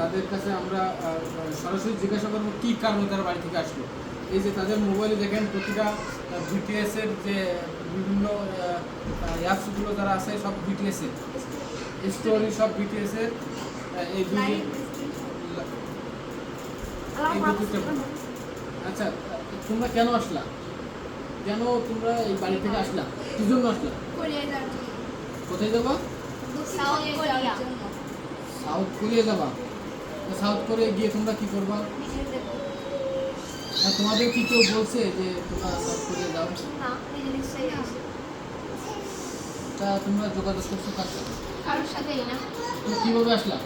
তাদের কাছে আমরা সরাসরি জিজ্ঞাসা করবো কী কারণে তারা বাড়ি থেকে আসলো। এই যে তাদের মোবাইলে দেখেন প্রতিটা বিটিএসের যে বিভিন্ন অ্যাপসগুলো যারা আছে সব বিটিএসের স্টোরি, সব বিটিএসের এই দুটো। আচ্ছা, তোমরা কেন আসলা? কেন তোমরা এই বাড়ি থেকে আসলা? কি জন্য আসলা? কোথায় যাবা? সাউথ কোরিয়া যাবা। সাউথ কোরিয়া গিয়ে তোমরা কি করবা? তোমাদের কি কেউ বলছে যে তোমরা সাউথ কোরিয়া যাও? তা তোমরা যোগাযোগ করছো কার সাথে? কারোর সাথেই না। তুমি কিভাবে আসলা?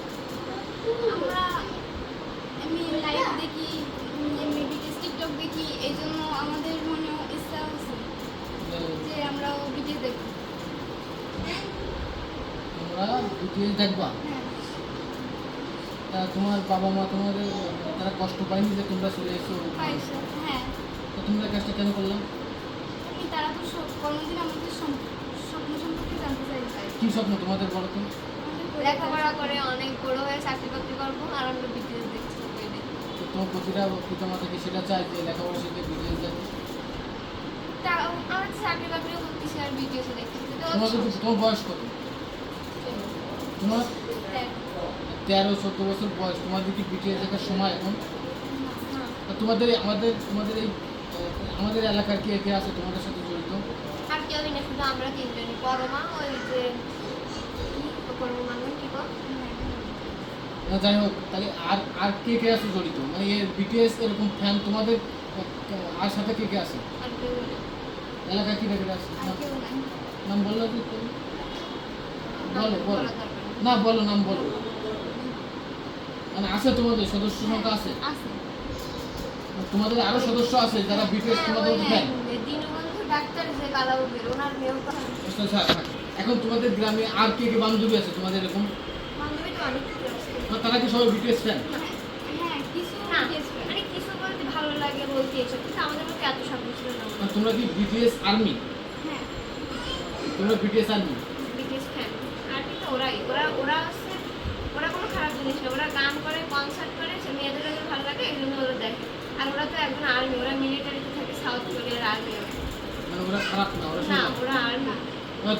আমরা এমনি লাইভ দেখি, এমনি বিটিএস টিকটক দেখি, এই জন্য আমাদের মনে ইচ্ছা হচ্ছে যে আমরাও বিটিএস দেখব। তোমরা বিটিএস দেখবা? হ্যাঁ। তা তোমার বাবা মা তোমাদের তারা কষ্ট পায়নি যে তোমরা চলে এসো? পাইছে, হ্যাঁ। তো তোমরা কাজটা কেন করলাম? তারা তো কোনোদিন আমাদের স্বপ্ন সম্পর্কে জানতে চাই। কি স্বপ্ন তোমাদের বলো তো? লেখাপড়া করে অনেক বড় হয়ে চাকরি বাকরি করবো, আর আমরা বিটিএস দেখছি। তো তোমার প্রতিটা পিতামাতা কি সেটা চায় যে লেখাপড়া শিখে বিটিএস দেখে? আমার চাকরি বাকরিও করতেছি আর বিটিএস দেখছি। তোমার বয়স কত? তোমার 13-14 বছর বয়স। তোমাদের কি বিটিএস দেখার সময় এখন? তোমাদের আমাদের এলাকার কে কে আছে তোমাদের সাথে জড়িত? আর কেউ না, শুধু আমরা তিনজনই। পরমা, ওই যে পরমা কি বল, যাই হোক, তাহলে আর কে কে আছে জড়িত? মানে বিটিএস এরকম ফ্যান তোমাদের আর সাথে কে কে আছে? আর কেউ না। এলাকায় কি রেখে আছে? আর কেউ নাই। নাম বললো কি? বলো বলো। বলা দরকার নেই। না বলো, নাম বলো। মানে আছে তোমাদের সদস্য সংখ্যা আছে? আছে। তোমাদের আরো সদস্য আছে যারা বিটিএস তোমাদের ফ্যান? দীনবন্ধু ডাক্তার যে কালাউবের, ওনার মেয়েও তো। আচ্ছা, এখন তোমাদের গ্রামে আর কে কে বান্ধবী আছে তোমাদের এরকম? বান্ধবী তো অনেক কিছু আছে। তারা কি সবাই বিটিএস ফ্যান? হ্যাঁ, কিছু না, মানে কিছু বলতে ভালো লাগে বলতে এসব, কিন্তু আমাদের মধ্যে এত সব কিছু না। তোমরা কি বিটিএস আর্মি? হ্যাঁ, তোমরা বিটিএস আর্মি? BTS fan. আর কিন্তু ওরা হচ্ছে, ওরা কোনো খারাপ জিনিস না। ওরা গান করে, কনসার্ট করে, সে মেয়েদের ভালো লাগে, এই জন্য ওরা দেখে। আর ওরা তো একজন আর্মি, ওরা মিলিটারিতে থাকে, সাউথ কোরিয়ার আর্মি। মানে ওরা খারাপ না? না, ওরা আর্মি।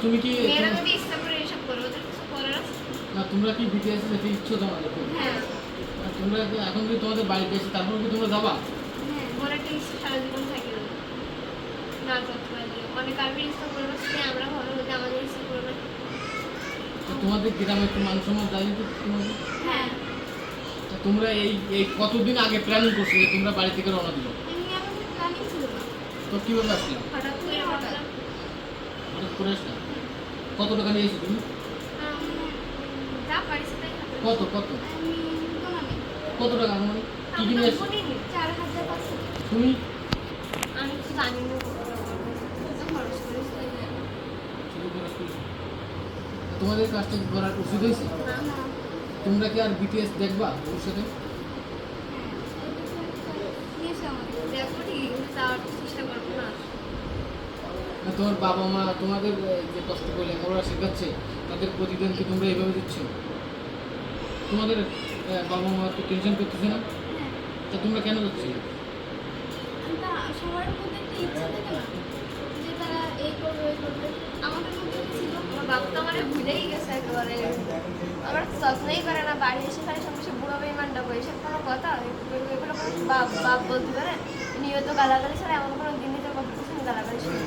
তুমি কি মেয়েরা যদি ইচ্ছা করে এসব করে, ওদের কিছু করার আছে? না, তোমরা কি বিটিএস যেতে ইচ্ছো তোমাদের? হ্যাঁ। তোমরা এখন যদি তোমাদের বাড়িতে এসে তারপর কি তোমরা যাবা? হ্যাঁ, ওরা একটা ইচ্ছা সারা জীবন থাকে না করতে পারলে। অনেক আর্মির ইচ্ছা করবে, সে আমরা ভালো হলে আমাদের ইচ্ছা করবে। তোমাদের গ্রামে একটু মান সম্মান জানি তো তোমাদের? হ্যাঁ। তোমরা এই কতদিন আগে প্ল্যানিং করছো যে তোমরা বাড়ি থেকে রওনা দিবে? এমনি আমাদের প্ল্যানিং ছিল না, তো কিভাবে আসলে? হঠাৎ করে হঠাৎ। হঠাৎ করে আসলে? কত টাকা নিয়েছো তুমি? যা পারিস তাই হাতে। কত আমি গোনামি। কত টাকা মানে কি কি নিয়ে আসছো? 4,500। তুমি? আমি তো জানি না কত খরচ করেছি। শুধু খরচ করেছো? তোমাদের কাজটা করার উচিত হয়েছে? না। তোমরা কি আর বিটিএস দেখবা ভবিষ্যতে? দেখো ঠিক, যাওয়ার চেষ্টা করবো না। তোমার বাবা মা তোমাদের যে কষ্ট করে লেখাপড়া শেখাচ্ছে তাদের প্রতিদিন কি তোমরা এইভাবে দিচ্ছ? তোমাদের বাবা মা তো টেনশন করতেছে না? তা তোমরা কেন যাচ্ছি? সবার মধ্যে একটা ইচ্ছা থাকে না যে তারা এই করবে ওই করবে। আমাদের মধ্যে ছিল, আমার বাবা তো আমার ভুলেই গেছে একেবারে। আমার যত্নই করে না, বাড়ি এসে খালি সঙ্গে বুড়ো বেইমানটা বই, এসব কোনো কথা? এগুলো কোনো বাপ বলতে পারে? নিয়ত গালাগালি ছাড়া এমন কোনো দিন নিজের কথা কিছু গালাগালি শুনে।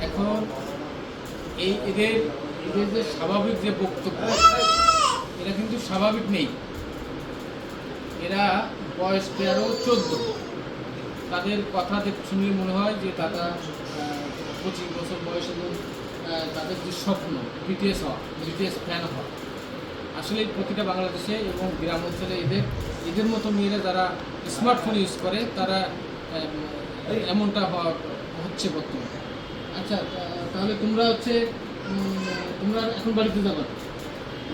এখন এদের যে স্বাভাবিক যে বক্তব্য, এরা কিন্তু স্বাভাবিক নেই। এরা বয়স 13-14। তাদের কথা শুনলে মনে হয় যে তারা 25 বছর বয়স, এবং তাদের যে স্বপ্ন বিটিএস হওয়া, বিটিএস ফ্যান হওয়া। আসলে প্রতিটা বাংলাদেশে এবং গ্রাম অঞ্চলে এদের মতো মেয়েরা যারা স্মার্টফোন ইউজ করে তারা এমনটা হচ্ছে বর্তমানে। আচ্ছা, তাহলে তোমরা তোমরা এখন বাড়িতে যাবা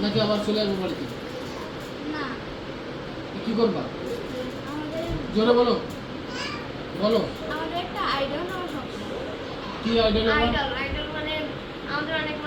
নাকি আবার চলে আসবো বাড়িতে? না, কি করবা? আমাদের জোরে বলো। আমাদের একটা আইডল হওয়ার স্বপ্ন। কি আইডিয়া? আইডল মানে আমাদের অনেক